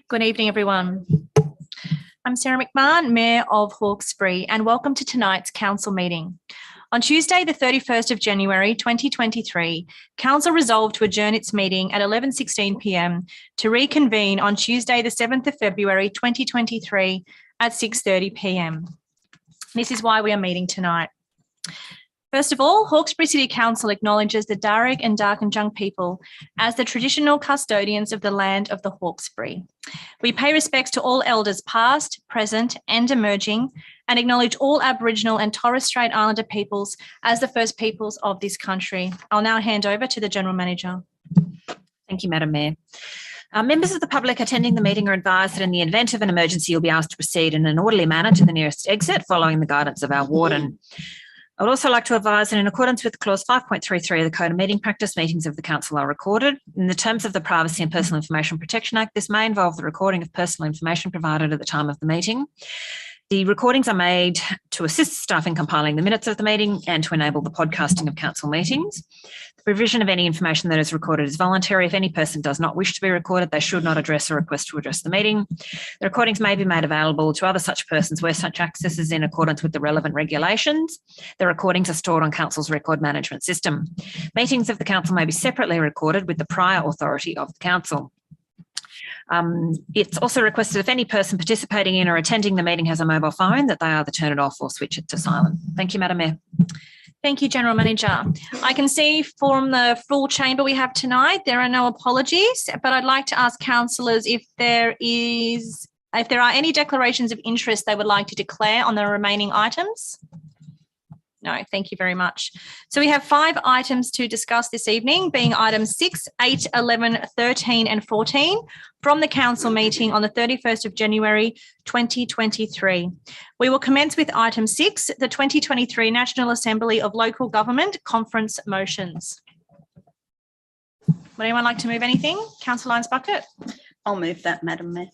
Good evening, everyone. I'm Sarah McMahon, Mayor of Hawkesbury, and welcome to tonight's Council meeting. On Tuesday, the 31st of January 2023, Council resolved to adjourn its meeting at 11:16 p.m. to reconvene on Tuesday, the 7th of February 2023 at 6:30 p.m. This is why we are meeting tonight. First of all, Hawkesbury City Council acknowledges the Darug and Darkinjung people as the traditional custodians of the land of the Hawkesbury. We pay respects to all elders past, present and emerging, and acknowledge all Aboriginal and Torres Strait Islander peoples as the first peoples of this country. I'll now hand over to the General Manager. Thank you, Madam Mayor. Members of the public attending the meeting are advised that in the event of an emergency, you'll be asked to proceed in an orderly manner to the nearest exit, following the guidance of our warden. I would also like to advise that in accordance with clause 5.33 of the Code of Meeting Practice, meetings of the Council are recorded. In the terms of the Privacy and Personal Information Protection Act, this may involve the recording of personal information provided at the time of the meeting. The recordings are made to assist staff in compiling the minutes of the meeting and to enable the podcasting of council meetings. The provision of any information that is recorded is voluntary. If any person does not wish to be recorded, they should not address or request to address the meeting. The recordings may be made available to other such persons where such access is in accordance with the relevant regulations. The recordings are stored on Council's record management system. Meetings of the Council may be separately recorded with the prior authority of the Council. It's also requested if any person participating in or attending the meeting has a mobile phone that they either turn it off or switch it to silent. Thank you, Madam Mayor. Thank you, General Manager. I can see from the full chamber we have tonight, there are no apologies, but I'd like to ask councillors if there are any declarations of interest they would like to declare on the remaining items. No, thank you very much. So we have 5 items to discuss this evening, being items 6, 8, 11, 13 and 14 from the council meeting on the 31st of January 2023. We will commence with item 6, the 2023 National Assembly of Local Government Conference motions. Would anyone like to move anything? Councillor Lyons-Bucket. I'll move that, Madam Mayor.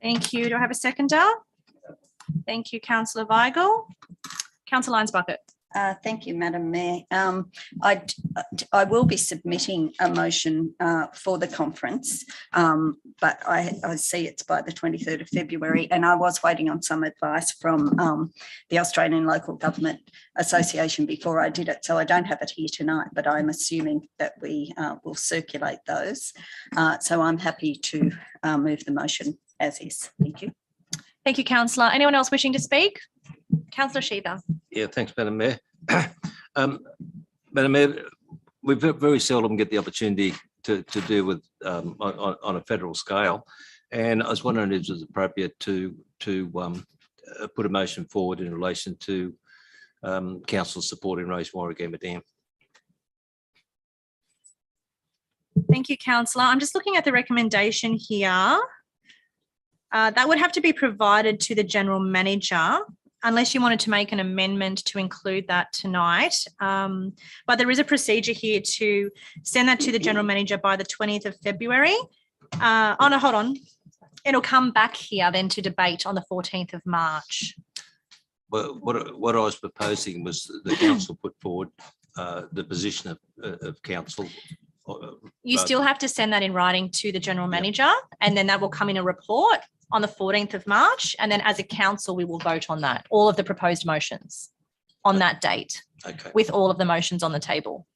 Thank you. Do I have a seconder? Thank you, Councillor Weigel. Councillor Lyons-Bucket. Thank you, Madam Mayor. I will be submitting a motion for the conference, but I see it's by the 23rd of February, and I was waiting on some advice from the Australian Local Government Association before I did it, so I don't have it here tonight, but I'm assuming that we will circulate those. So I'm happy to move the motion as is. Thank you. Thank you, Councillor. Anyone else wishing to speak? Councillor Shiva. Yeah, thanks, Madam Mayor. Madam Mayor, we very seldom get the opportunity to deal with on a federal scale, and I was wondering if it was appropriate to put a motion forward in relation to council supporting Rosemore Gamma Dam. Thank you, Councillor. I'm just looking at the recommendation here. That would have to be provided to the General Manager, unless you wanted to make an amendment to include that tonight. But there is a procedure here to send that to the General Manager by the 20th of February. Oh no, hold on. It'll come back here then to debate on the 14th of March. Well, what I was proposing was the council put forward the position of council. You still have to send that in writing to the General Manager, and then that will come in a report on the 14th of March, and then as a council we will vote on that, all of the proposed motions on that date, with all of the motions on the table.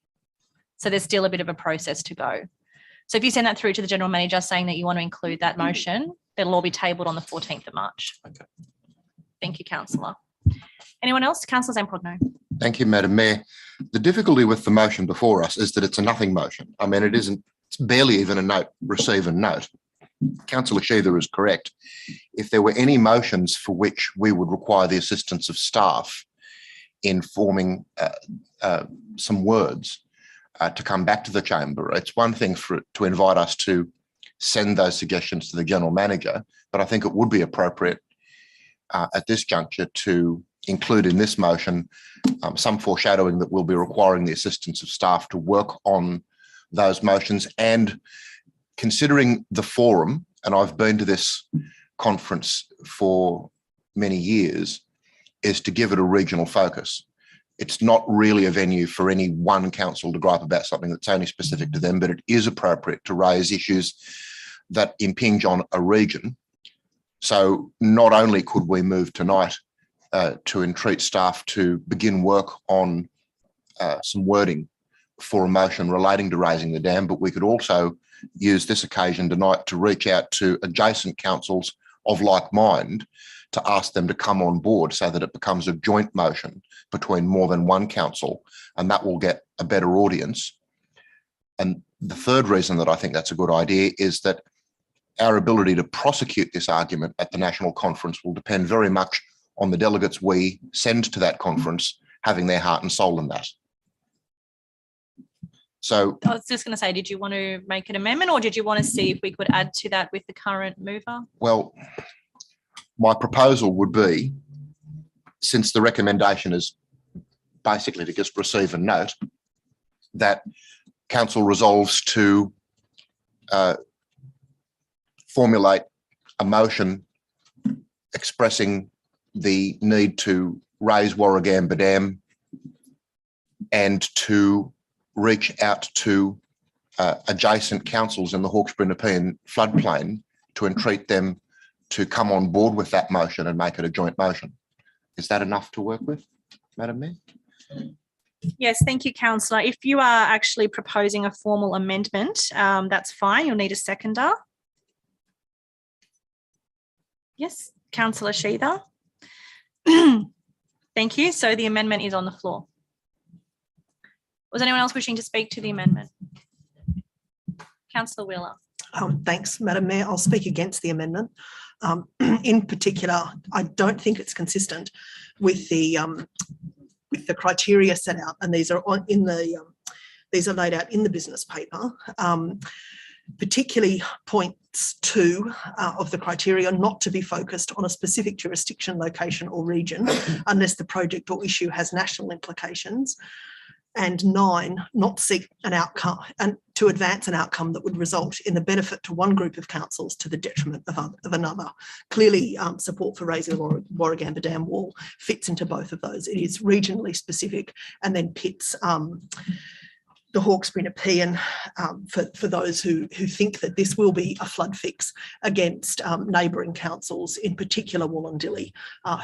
So there's still a bit of a process to go. So if you send that through to the General Manager saying that you want to include that motion, it'll all be tabled on the 14th of March. Okay. Thank you, Councillor. Anyone else? Councillor Zampogno. Thank you, Madam Mayor. The difficulty with the motion before us is that it's a nothing motion. I mean, it's barely even a note, receive and note. Councillor Shiva is correct. If there were any motions for which we would require the assistance of staff in forming some words to come back to the chamber, it's one thing to invite us to send those suggestions to the General Manager, but I think it would be appropriate at this juncture to include in this motion some foreshadowing that we'll be requiring the assistance of staff to work on those motions, and considering the forum, and I've been to this conference for many years, is to give it a regional focus. It's not really a venue for any one council to gripe about something that's only specific to them, but it is appropriate to raise issues that impinge on a region. So not only could we move tonight to entreat staff to begin work on some wording for a motion relating to raising the dam, but we could also use this occasion tonight to reach out to adjacent councils of like mind to ask them to come on board so that it becomes a joint motion between more than one council, and that will get a better audience. And the third reason that I think that's a good idea is that our ability to prosecute this argument at the national conference will depend very much on the delegates we send to that conference having their heart and soul in that. So I was just going to say, did you want to make an amendment, or did you want to see if we could add to that with the current mover? well, my proposal would be, since the recommendation is basically to just receive a note, that council resolves to formulate a motion expressing the need to raise Warragamba Dam and to reach out to adjacent councils in the Hawkesbury Nepean floodplain to entreat them to come on board with that motion and make it a joint motion. Is that enough to work with, Madam Mayor? Yes, thank you, councillor. If you are actually proposing a formal amendment, that's fine. You'll need a seconder. Yes, councillor Sheether. Thank you. So the amendment is on the floor. Was anyone else wishing to speak to the amendment? Councillor Wheeler. Thanks, Madam Mayor. I'll speak against the amendment. In particular, I don't think it's consistent with the criteria set out, and these are these are laid out in the business paper. Particularly points 2 of the criteria not to be focused on a specific jurisdiction, location or region unless the project or issue has national implications. And 9, not seek an outcome and to advance an outcome that would result in the benefit to one group of councils to the detriment of another. Clearly, support for raising the Warragamba Dam wall fits into both of those. It is regionally specific and then pits the Hawkesbury Nepean for those who think that this will be a flood fix against neighbouring councils, in particular Wollondilly,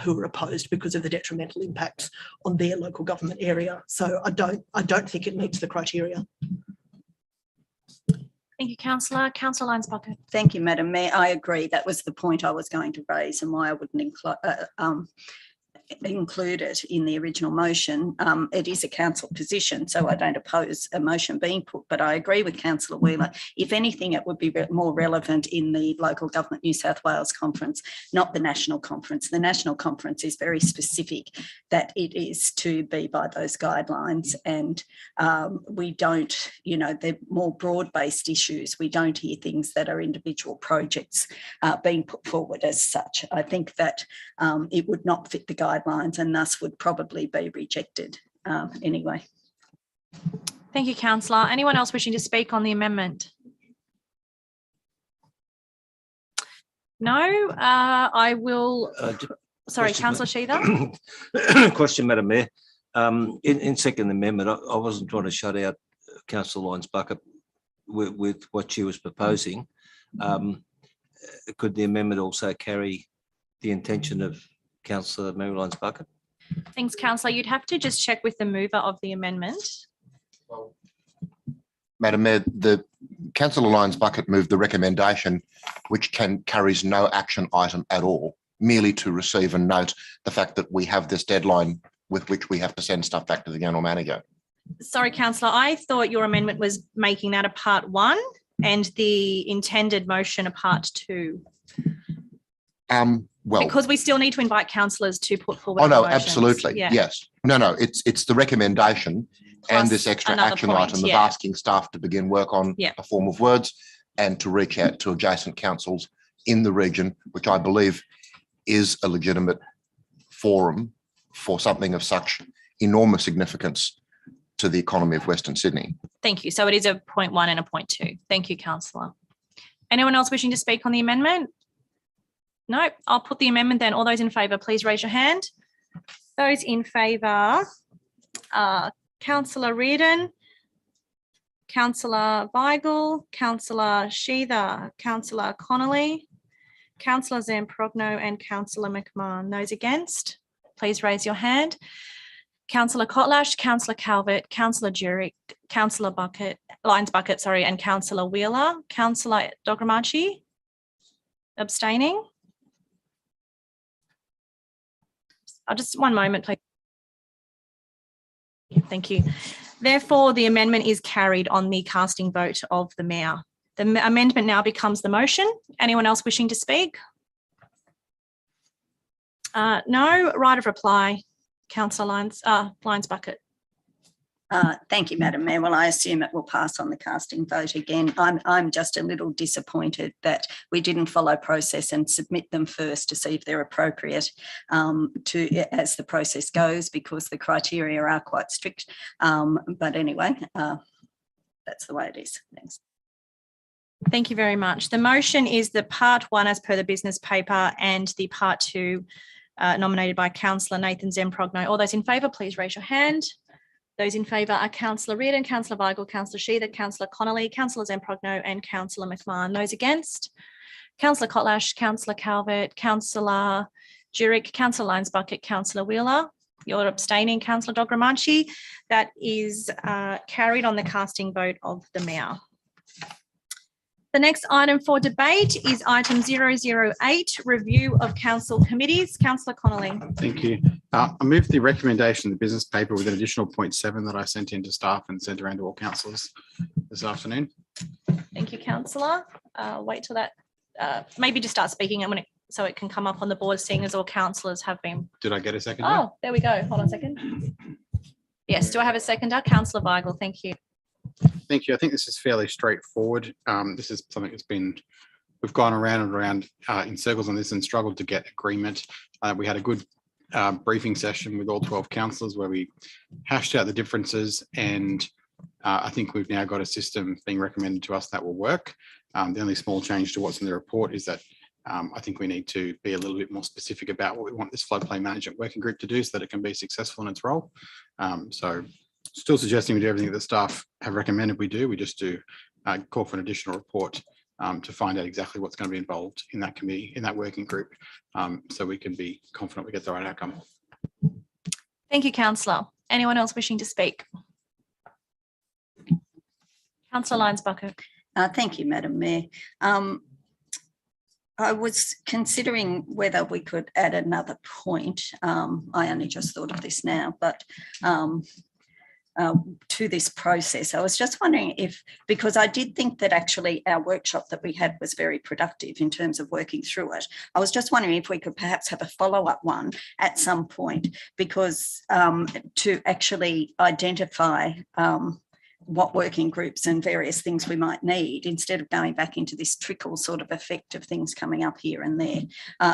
who are opposed because of the detrimental impacts on their local government area. So I don't think it meets the criteria. Thank you, councillor. Councillor Lyons-Bucket. Thank you, Madam Mayor. I agree. That was the point I was going to raise and why I wouldn't include it in the original motion. It is a council position, so I don't oppose a motion being put, but I agree with Councillor Wheeler. If anything, it would be more relevant in the Local Government New South Wales conference, not the national conference. The national conference is very specific that it is to be by those guidelines, and we don't, they're more broad-based issues. We don't hear things that are individual projects being put forward as such. I think that it would not fit the guidelines and thus would probably be rejected anyway. Thank you, councillor. Anyone else wishing to speak on the amendment? No, I will. Sorry, councillor Sheether. Question, Madam Mayor. In second amendment, I wasn't trying to shut out Councillor Lyons-Bucket with what she was proposing. Could the amendment also carry the intention of Councillor Mary Lyons-Bucket? Thanks, councillor. You'd have to just check with the mover of the amendment. Madam Mayor, the Councillor Lyons-Bucket moved the recommendation, which carries no action item at all, merely to receive and note the fact that we have this deadline with which we have to send stuff back to the general manager. Sorry, councillor. I thought your amendment was making that a part 1 and the intended motion a part 2. Well, because we still need to invite councillors to put forward. Oh no, motions. absolutely. Yeah. Yes. No, it's the recommendation Plus and this extra another action point, item of yeah. asking staff to begin work on a form of words and to reach out to adjacent councils in the region, which I believe is a legitimate forum for something of such enormous significance to the economy of Western Sydney. Thank you. So it is a point 1 and a point 2. Thank you, councillor. Anyone else wishing to speak on the amendment? No, I'll put the amendment then. All those in favour, please raise your hand. Those in favour, Councillor Reardon, Councillor Weigel, Councillor Sheether, Councillor Connolly, Councillor Zamprogno and Councillor McMahon. Those against, please raise your hand. Councillor Kotlash, Councillor Calvert, Councillor Jurek, Councillor Lyons Bucket, sorry, and Councillor Wheeler. Councillor Dogramachi, abstaining. I'll just one moment, please. Thank you. Therefore, the amendment is carried on the casting vote of the Mayor. The amendment now becomes the motion. Anyone else wishing to speak? No. Right of reply, Councillor Lyons Bucket. Thank you, Madam Mayor. Well, I assume it will pass on the casting vote again. I'm just a little disappointed that we didn't follow process and submit them first to see if they're appropriate as the process goes, because the criteria are quite strict. But anyway, that's the way it is. Thanks. Thank you very much. The motion is the part 1 as per the business paper and the part 2 nominated by Councillor Nathan Zamprogno. All those in favour, please raise your hand. Those in favour are Councillor Reardon, Councillor Weigel, Councillor Sheether, Councillor Connolly, Councillor Zamprogno and Councillor McMahon. Those against, Councillor Kotlash, Councillor Calvert, Councillor Jurek, Councillor Lyons Bucket, Councillor Wheeler. You're abstaining, Councillor Dogramachi. That is carried on the casting vote of the Mayor. The next item for debate is item 008, review of council committees. Councillor Connolly. Thank you. I move the recommendation of the business paper with an additional 0.7 that I sent in to staff and sent around to all councillors this afternoon. Thank you, Councillor. Wait till that, maybe just start speaking so it can come up on the board, seeing as all councillors have been. Did I get a second? Oh, there we go. Hold on a second. Yes, do I have a seconder? Councillor Weigel, thank you. Thank you. I think this is fairly straightforward. This is something that's we've gone around and around in circles on this and struggled to get agreement. We had a good briefing session with all 12 councillors where we hashed out the differences, and I think we've now got a system being recommended to us that will work. The only small change to what's in the report is that I think we need to be a little bit more specific about what we want this floodplain management working group to do so that it can be successful in its role. So still suggesting we do everything that the staff have recommended we do. We just do call for an additional report to find out exactly what's going to be involved in that committee, in that working group, so we can be confident we get the right outcome. Thank you, Councillor. Anyone else wishing to speak? Councillor Lyons Bucket. Thank you, Madam Mayor. I was considering whether we could add another point. I only just thought of this now, but to this process. I was just wondering because I did think that actually our workshop that we had was very productive in terms of working through it. I was just wondering if we could perhaps have a follow-up one at some point, because to actually identify what working groups and various things we might need, instead of going back into this trickle sort of effect of things coming up here and there.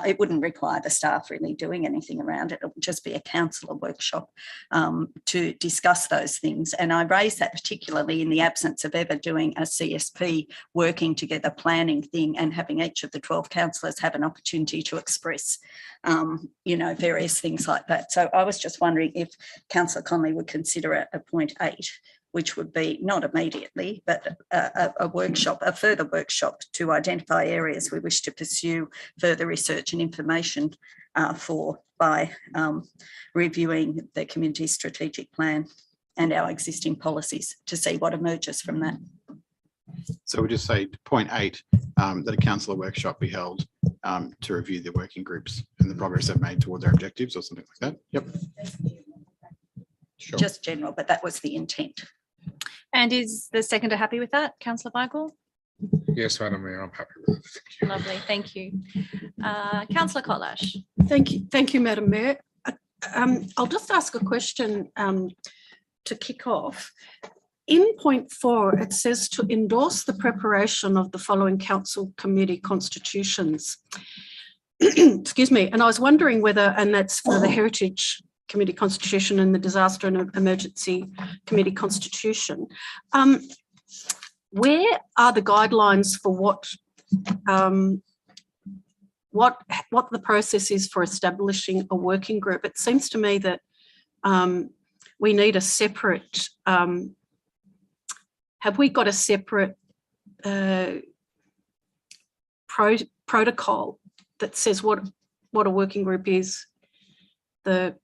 It wouldn't require the staff really doing anything around it. It would just be a councillor workshop to discuss those things. And I raise that particularly in the absence of ever doing a CSP working together planning thing and having each of the 12 councillors have an opportunity to express, various things like that. So I was just wondering if Councillor Connolly would consider a 0.8, which would be not immediately, but a further workshop to identify areas we wish to pursue further research and information by reviewing the community strategic plan and our existing policies to see what emerges from that. So we just say 0.8 that a councillor workshop be held to review the working groups and the progress they've made towards their objectives or something like that. Yep. Sure. Just general, but that was the intent. And is the seconder happy with that, Councillor Weigel? Yes, Madam Mayor, I'm happy with it. Lovely, thank you. Councillor Kotlash. Thank you, Madam Mayor. I'll just ask a question to kick off. In point 4, it says to endorse the preparation of the following council committee constitutions. Excuse me, and I was wondering whether, and that's for the Heritage Committee Constitution and the Disaster and Emergency Committee Constitution. Where are the guidelines for what the process is for establishing a working group? It seems to me that we need a separate have we got a separate protocol that says what a working group is, the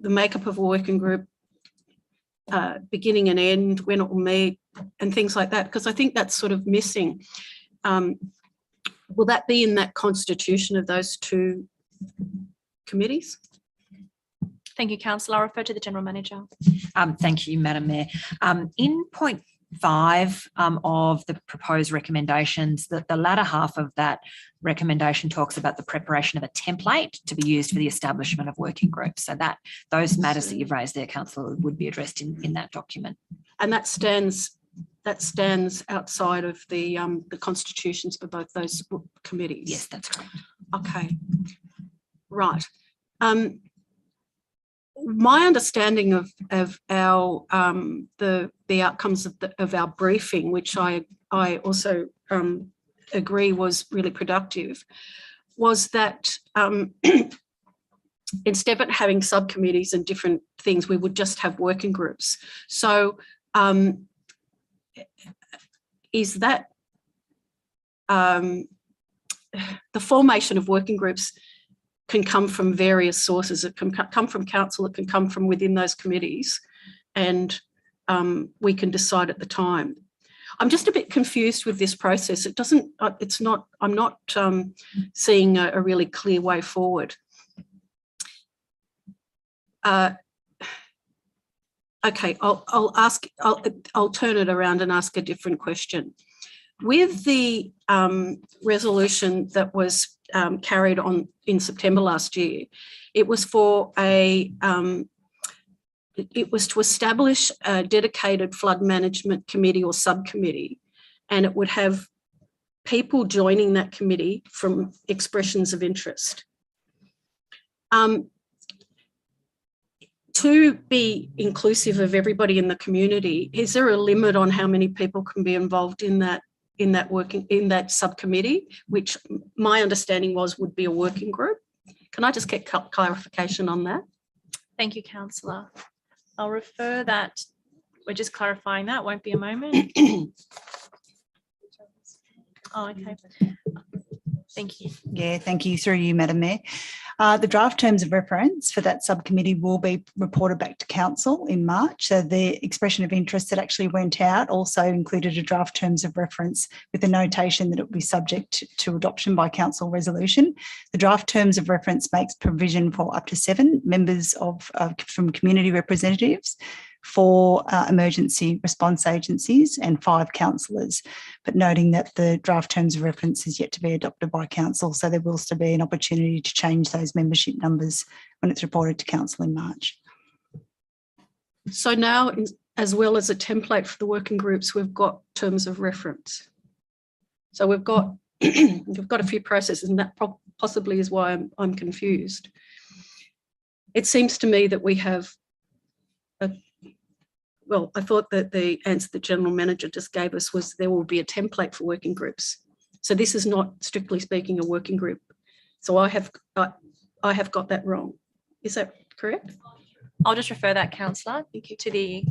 makeup of a working group, beginning and end, when it will meet, and things like that? Because I think that's sort of missing. Will that be in that constitution of those two committees? Thank you, Councillor. I'll refer to the General Manager. Thank you, Madam Mayor. In point 5 of the proposed recommendations, the latter half of that recommendation talks about the preparation of a template to be used for the establishment of working groups. So that those matters that you've raised there, Councillor, would be addressed in that document. And that stands outside of the constitutions for both those committees. Yes, that's correct. Okay, right. My understanding of our the outcomes of our briefing, which I also agree was really productive, was that instead of having subcommittees and different things, we would just have working groups. So is that the formation of working groups can come from various sources. It can come from council, it can come from within those committees, and we can decide at the time. I'm just a bit confused with this process. It doesn't, it's not, I'm not seeing a really clear way forward. Okay, I'll turn it around and ask a different question. With the resolution that was carried on in September last year, it was for it was to establish a dedicated flood management committee or subcommittee, and it would have people joining that committee from expressions of interest. To be inclusive of everybody in the community, is there a limit on how many people can be involved in that subcommittee, which my understanding would be a working group? Can I just get clarification on that? Thank you, Councillor. I'll refer that. We're just clarifying that. Won't be a moment. Oh, okay. Thank you. Yeah, thank you. Through you, Madam Mayor. The draft terms of reference for that subcommittee will be reported back to Council in March. So the expression of interest that actually went out also included a draft terms of reference with a notation that it will be subject to adoption by Council resolution. The draft terms of reference makes provision for up to 7 members from community representatives, 4 emergency response agencies and 5 councillors, but noting that the draft terms of reference is yet to be adopted by Council, so there will still be an opportunity to change those membership numbers when it's reported to Council in March. So now, as well as a template for the working groups, we've got terms of reference. So we've got we've got a few processes, and that possibly is why I'm confused. It seems to me that we have well, I thought that the answer the General Manager just gave us was there will be a template for working groups. So this is not, strictly speaking, a working group. So I have got that wrong. Is that correct? I'll just refer that, Councillor, to the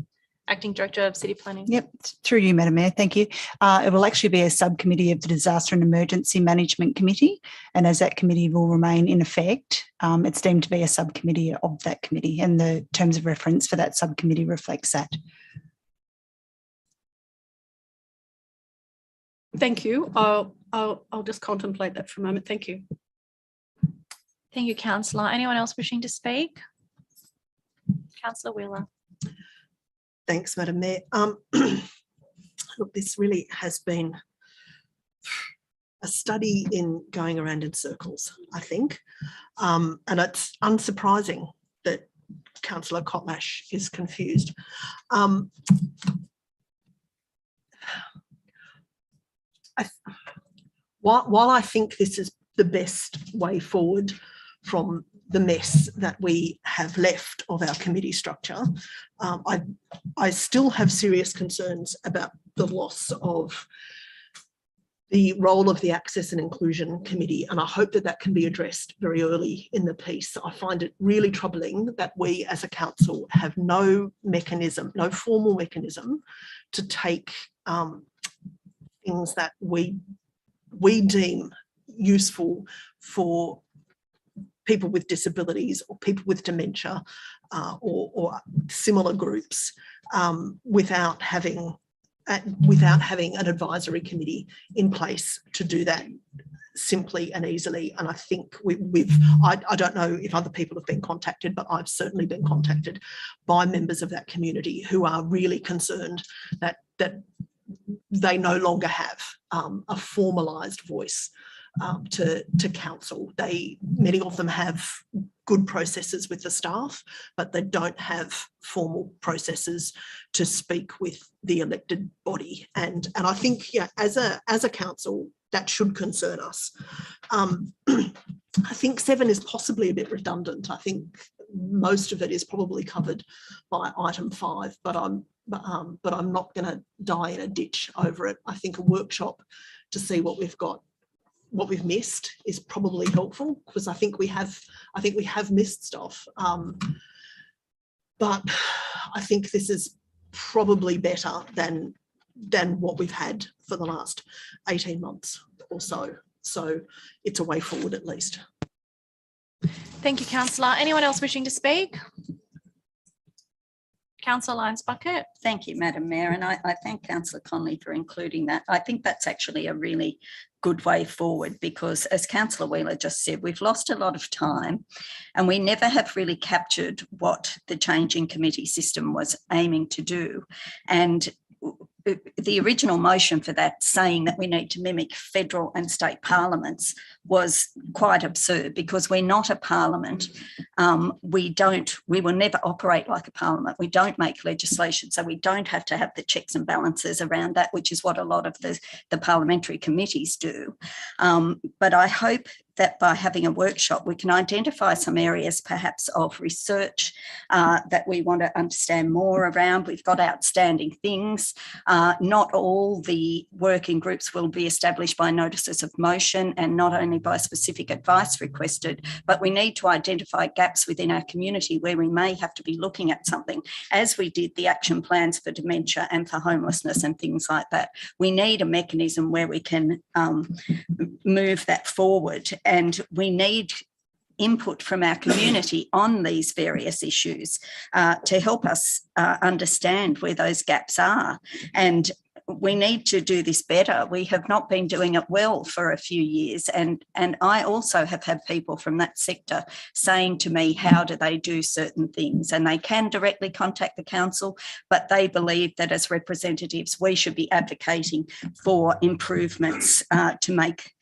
Acting Director of City Planning. Yep, through you, Madam Mayor, thank you. It will actually be a subcommittee of the Disaster and Emergency Management Committee, and as that committee will remain in effect, it's deemed to be a subcommittee of that committee, and the terms of reference for that subcommittee reflects that. Thank you. I'll just contemplate that for a moment. Thank you. Thank you, Councillor. Anyone else wishing to speak? Councillor Wheeler. Thanks, Madam Mayor. Look, this really has been a study in going around in circles, I think. And it's unsurprising that Councillor Kotlash is confused. While I think this is the best way forward from the mess that we have left of our committee structure, I still have serious concerns about the loss of the role of the Access and Inclusion Committee, and I hope that that can be addressed very early in the piece. I find it really troubling that we as a council have no mechanism, no formal mechanism to take things that we deem useful for people with disabilities or people with dementia or similar groups without having an advisory committee in place to do that simply and easily. And I think I don't know if other people have been contacted, but I've certainly been contacted by members of that community who are really concerned that they no longer have a formalised voice to council. Many of them have good processes with the staff, but they don't have formal processes to speak with the elected body. And I think, as a council, that should concern us. I think 7 is possibly a bit redundant. I think most of it is probably covered by item 5, but I'm not going to die in a ditch over it. I think a workshop to see what we've missed is probably helpful, because I think we have missed stuff. But I think this is probably better than what we've had for the last 18 months or so. So it's a way forward at least. Thank you, Councillor. Anyone else wishing to speak? Councillor Lyons Bucket. Thank you, Madam Mayor, and I thank Councillor Conley for including that. I think that's actually a really good way forward, because as Councillor Wheeler just said, we've lost a lot of time and we never have really captured what the changing committee system was aiming to do. And the original motion for that, saying that we need to mimic federal and state parliaments, was quite absurd, because we're not a parliament. We will never operate like a parliament. We don't make legislation, so we don't have to have the checks and balances around that, which is what a lot of the parliamentary committees do. But I hope that by having a workshop, we can identify some areas perhaps of research that we want to understand more around. We've got outstanding things. Not all the working groups will be established by notices of motion, and not only by specific advice requested, but we need to identify gaps within our community where we may have to be looking at something, as we did the action plans for dementia and for homelessness and things like that. We need a mechanism where we can move that forward, and we need input from our community on these various issues to help us understand where those gaps are. And we need to do this better. We have not been doing it well for a few years. And I also have had people from that sector saying to me, how do they do certain things? And they can directly contact the council, but they believe that as representatives, we should be advocating for improvements to make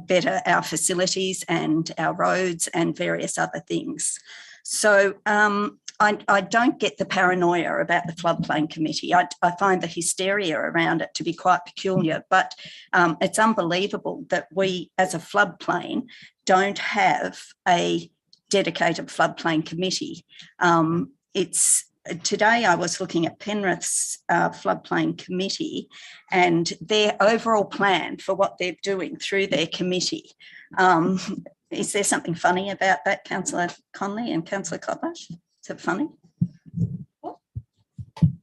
better our facilities and our roads and various other things. So I don't get the paranoia about the floodplain committee. I find the hysteria around it to be quite peculiar, but it's unbelievable that we as a floodplain don't have a dedicated floodplain committee. Today I was looking at Penrith's floodplain committee and their overall plan for what they're doing through their committee. Is there something funny about that, Councillor Conley and Councillor Cotlash? Is it funny?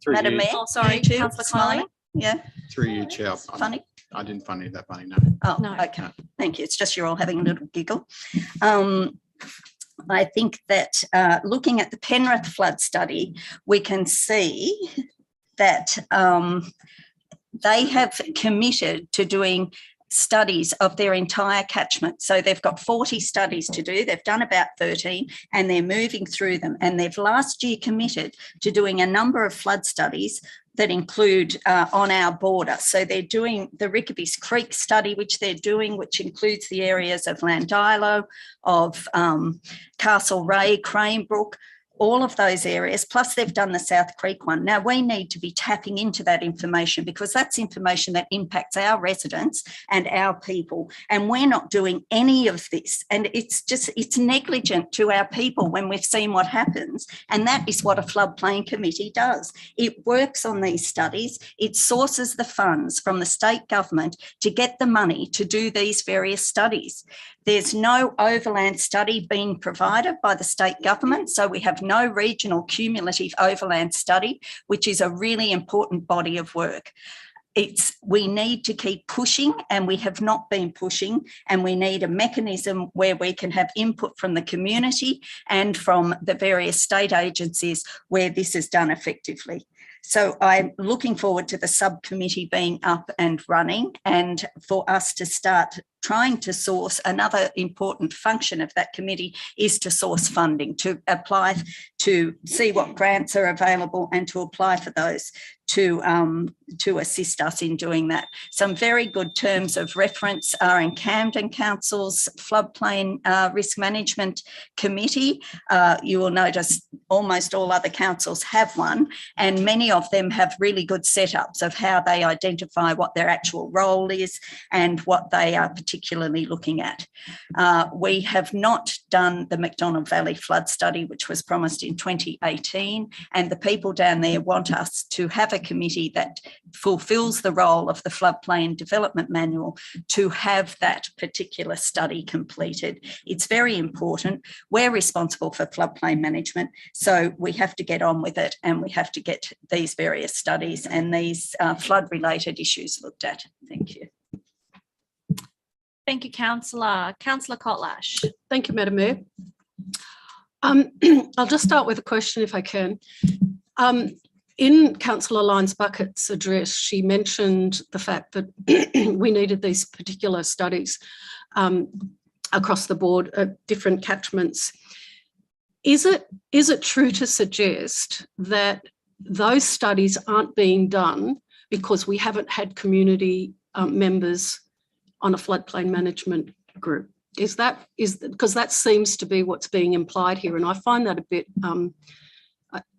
Madam Mayor? Oh, sorry, Councillor Conley. Yeah. Through you, Chair. Funny? I didn't find it that funny, no. Oh, No. okay. Thank you. It's just you're all having a little giggle. I think that looking at the Penrith flood study, we can see that they have committed to doing studies of their entire catchment. So they've got 40 studies to do. They've done about 13 and they're moving through them. And they've last year committed to doing a number of flood studies that include on our border. So they're doing the Rickaby's Creek study, which includes the areas of Landilo, of Castlereagh, Cranebrook, all of those areas, plus they've done the South Creek one. Now we need to be tapping into that information because that's information that impacts our residents and our people. And we're not doing any of this. And it's negligent to our people when we've seen what happens. And that is what a floodplain committee does. It works on these studies. It sources the funds from the state government to get the money to do these various studies. There's no overland study being provided by the state government. So we have no regional cumulative overland study, which is a really important body of work. We need to keep pushing, and we have not been pushing, and we need a mechanism where we can have input from the community and from the various state agencies where this is done effectively. So I'm looking forward to the subcommittee being up and running and for us to start trying to source. Another important function of that committee is to source funding, to apply, to see what grants are available and to apply for those to assist us in doing that. Some very good terms of reference are in Camden Council's Floodplain Risk Management Committee. You will notice almost all other councils have one, and many of them have really good setups of how they identify what their actual role is and what they are particularly looking at. We have not done the McDonald Valley flood study, which was promised in 2018, and the people down there want us to have a committee that fulfills the role of the floodplain development manual to have that particular study completed. It's very important. We're responsible for floodplain management, so we have to get on with it and we have to get these various studies and these flood-related issues looked at. Thank you. Thank you, Councillor. Councillor Kotlash. Thank you, Madam Mayor. I'll just start with a question if I can. In Councillor Lyons Bucket's address, she mentioned the fact that we needed these particular studies across the board at different catchments. Is it true to suggest that those studies aren't being done because we haven't had community members on a floodplain management group? Because that seems to be what's being implied here, and I find that a bit.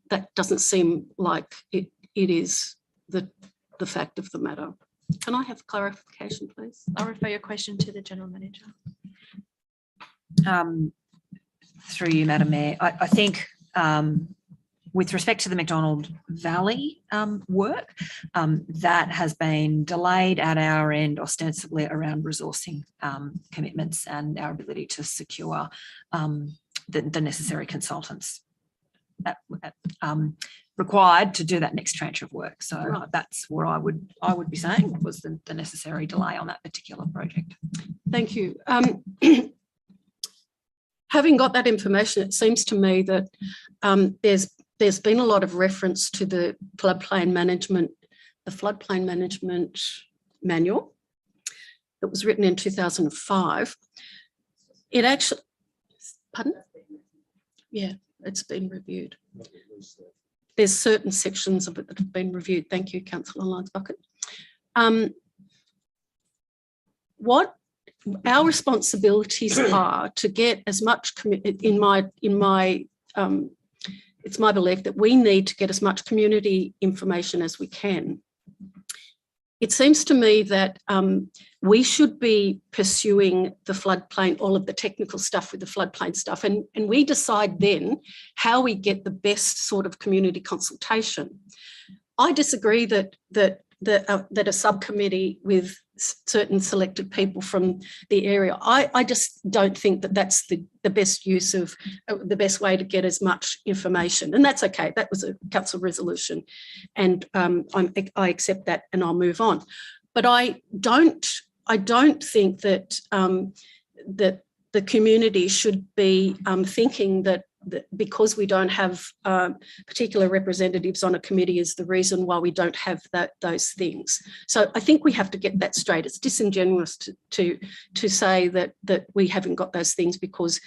That doesn't seem like it is the fact of the matter. Can I have clarification, please? I'll refer your question to the General Manager. Through you, Madam Mayor, I think with respect to the McDonald Valley work, that has been delayed at our end, ostensibly around resourcing commitments and our ability to secure the necessary consultants required to do that next tranche of work. So Right. That's what I would be saying was the necessary delay on that particular project. Thank you. Having got that information, it seems to me that there's been a lot of reference to the floodplain management manual that was written in 2005. It actually, pardon? Yeah, it's been reviewed. There's certain sections of it that have been reviewed. Thank you, Councillor Lyons Bucket. What our responsibilities are to get as much, it's my belief that we need to get as much community information as we can. It seems to me that we should be pursuing the floodplain, all of the technical stuff with the floodplain stuff, and we decide then how we get the best sort of community consultation. I disagree that a subcommittee with certain selected people from the area, I just don't think that that's the best use of the best way to get as much information, and that's okay. That was a council resolution, and I accept that, and I'll move on. But I don't think that that the community should be thinking that because we don't have particular representatives on a committee is the reason why we don't have those things. So I think we have to get that straight. It's disingenuous to say that we haven't got those things because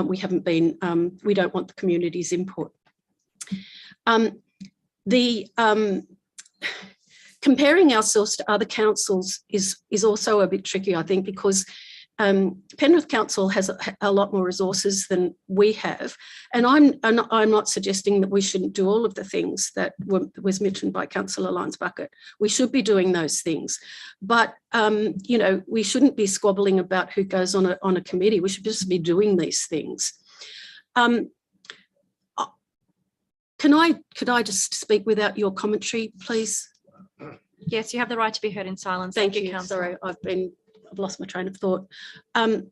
we haven't been, we don't want the community's input. Comparing ourselves to other councils is also a bit tricky, I think, because Penrith Council has a lot more resources than we have, and I'm not suggesting that we shouldn't do all of the things that was mentioned by Councillor Lyons Bucket. We should be doing those things, but you know, we shouldn't be squabbling about who goes on a committee. We should just be doing these things. Could I just speak without your commentary, please? Yes, you have the right to be heard in silence. Thank you. Councillor. Sorry, I've lost my train of thought. I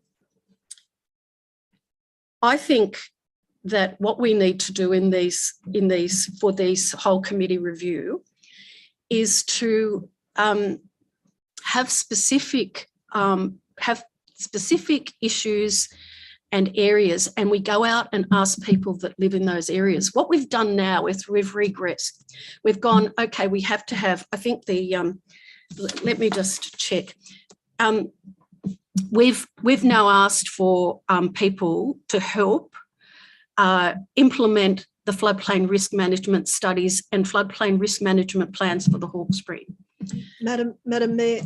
think that what we need to do for these whole committee review is to have specific issues and areas, and we go out and ask people that live in those areas. What we've done now is we've regressed. We've gone, okay, we have to have, I think let me just check. We've now asked for people to help implement the floodplain risk management studies and floodplain risk management plans for the Hawkesbury. Madam Mayor,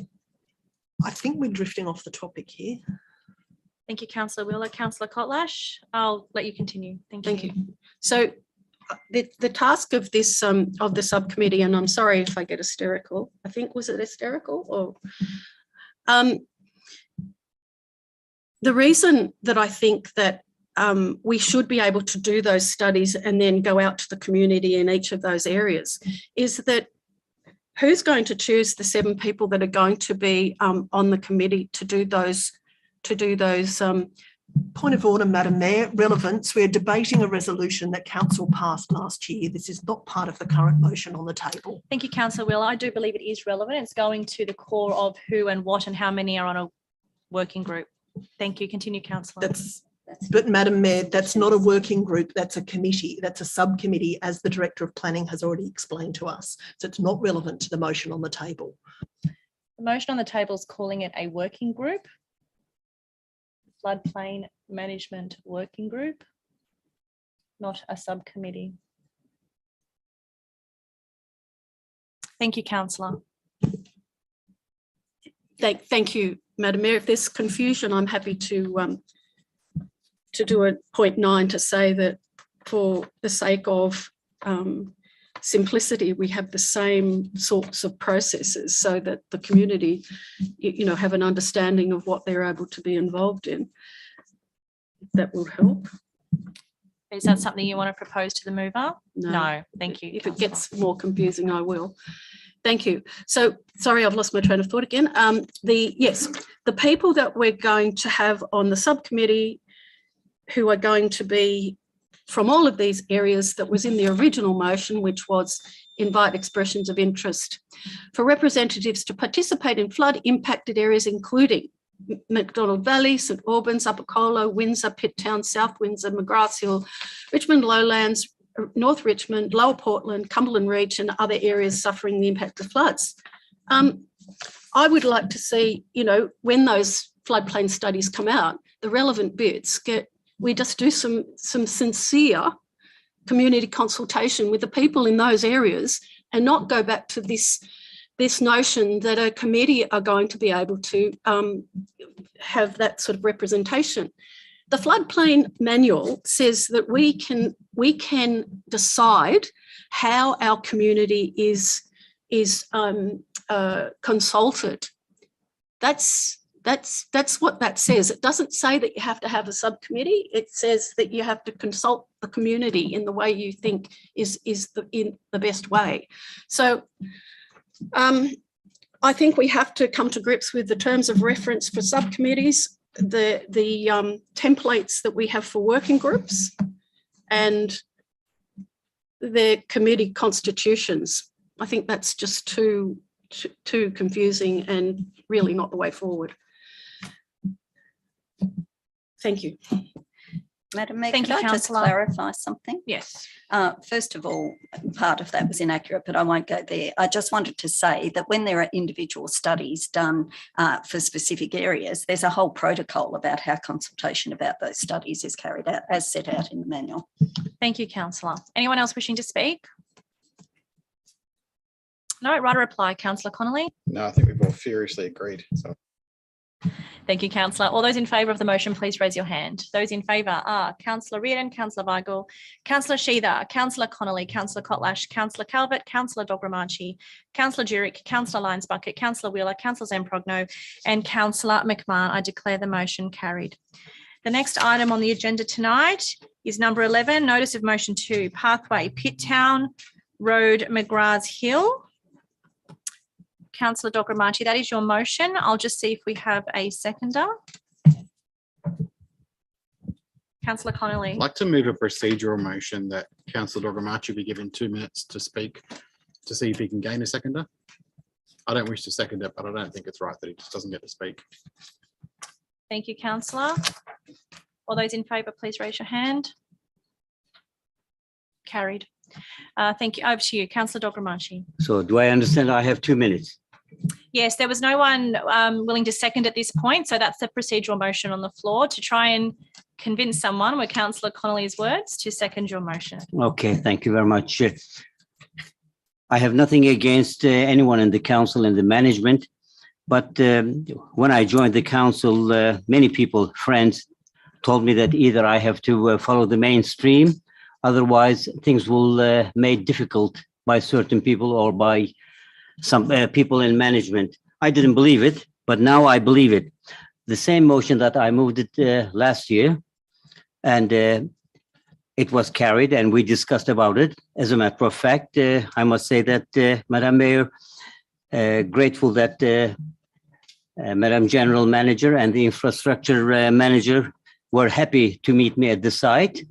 I think we're drifting off the topic here. Thank you, Councillor Wheeler. Councillor Kotlash, I'll let you continue. Thank you. So the task of this of the subcommittee, and I'm sorry if I get hysterical. I think, was it hysterical or the reason that I think that we should be able to do those studies and then go out to the community in each of those areas is that who's going to choose the 7 people that are going to be on the committee to do those Point of order, Madam Mayor, relevance. We're debating a resolution that Council passed last year. This is not part of the current motion on the table. Thank you, Councillor Wheeler. I do believe it is relevant. It's going to the core of who and what and how many are on a working group. Thank you. Continue, Councillor. But Madam Mayor, that's not a working group. That's a committee. That's a subcommittee, as the Director of Planning has already explained to us. So it's not relevant to the motion on the table. The motion on the table is calling it a working group. Floodplain Management Working Group, not a subcommittee. Thank you, Councillor. Thank you, Madam Mayor. If there's confusion, I'm happy to do a point 9 to say that for the sake of simplicity, we have the same sorts of processes so that the community, you know, have an understanding of what they're able to be involved in. That will help. Is that something you want to propose to the mover? No, thank you. If it gets more confusing, I will. Thank you. So, sorry, I've lost my train of thought again. The people that we're going to have on the subcommittee who are going to be from all of these areas that was in the original motion, which was invite expressions of interest for representatives to participate in flood impacted areas, including McDonald Valley, St Albans, Upper Colo, Windsor, Pitt Town, South Windsor, McGrath Hill, Richmond Lowlands, North Richmond, Lower Portland, Cumberland Reach and other areas suffering the impact of floods. I would like to see, you know, when those floodplain studies come out, the relevant bits we just do some sincere community consultation with the people in those areas and not go back to this notion that a committee are going to be able to have that sort of representation. The floodplain manual says that we can decide how our community is consulted. That's what that says. It doesn't say that you have to have a subcommittee. It says that you have to consult the community in the way you think is in the best way. So I think we have to come to grips with the terms of reference for subcommittees, the templates that we have for working groups, and their committee constitutions. I think that's just too confusing and really not the way forward. Thank you. Madam Mayor, Thank could you, I just Councillor. clarify something? Yes. First of all, part of that was inaccurate, but I won't go there. I just wanted to say that when there are individual studies done for specific areas, there's a whole protocol about how consultation about those studies is carried out as set out in the manual. Thank you, Councillor. Anyone else wishing to speak? No, right, a reply, Councillor Connolly. No, I think we've all furiously agreed. So Thank you, Councillor. All those in favour of the motion, please raise your hand. Those in favour are Councillor Reardon, Councillor Weigel, Councillor Sheether, Councillor Connolly, Councillor Kotlash, Councillor Calvert, Councillor Dogramachi, Councillor Jurek, Councillor Lyons Bucket, Councillor Wheeler, Councillor Zamprogno and Councillor McMahon. I declare the motion carried. The next item on the agenda tonight is number 11, Notice of Motion 2, Pathway, Pitttown Road, McGrath's Hill. Councillor Dogramachi, that is your motion. I'll just see if we have a seconder. Councillor Connolly. I'd like to move a procedural motion that Councillor Dogramachi be given 2 minutes to speak to see if he can gain a seconder. I don't wish to second it, but I don't think it's right that he just doesn't get to speak. Thank you, Councillor. All those in favour, please raise your hand. Carried. Thank you. Over to you, Councillor Dogramachi. So do I understand I have 2 minutes? Yes, there was no one willing to second at this point, so that's the procedural motion on the floor to try and convince someone with Councillor Connolly's words to second your motion. Okay, thank you very much. I have nothing against anyone in the council and the management, but when I joined the council, many people, friends, told me that either I have to follow the mainstream, otherwise things will made difficult by certain people or by some people in management. I didn't believe it, but now I believe it. The same motion that I moved it last year, and it was carried and we discussed about it. As a matter of fact, I must say that, Madam Mayor, grateful that Madam General Manager and the Infrastructure Manager were happy to meet me at the site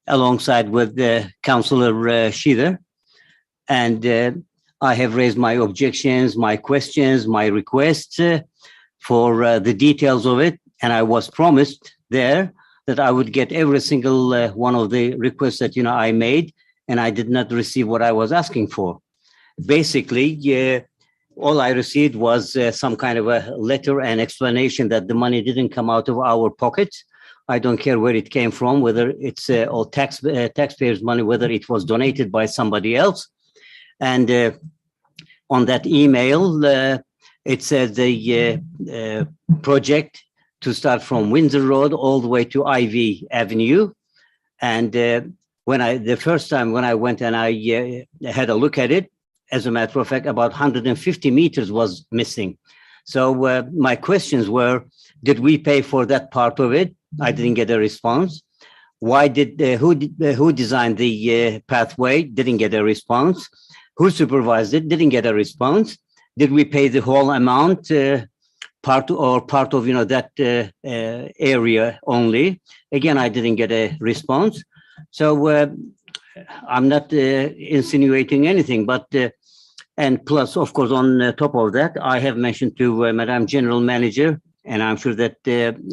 alongside with Councillor Sheether. And I have raised my objections, my questions, my requests for the details of it. And I was promised there that I would get every single one of the requests that, I made, and I did not receive what I was asking for. Basically, all I received was some kind of a letter and explanation that the money didn't come out of our pockets. I don't care where it came from, whether it's all taxpayers' money, whether it was donated by somebody else. And on that email, it says the project to start from Windsor Road all the way to Ivy Avenue. And the first time when I went and I had a look at it, as a matter of fact, about 150 meters was missing. So my questions were, did we pay for that part of it? I didn't get a response. Why did who designed the pathway? Didn't get a response. Who supervised it? Didn't get a response. Did we pay the whole amount, part of that area only? Again, I didn't get a response. So I'm not insinuating anything, but and plus, of course, on top of that, I have mentioned to Madam General Manager, and I'm sure that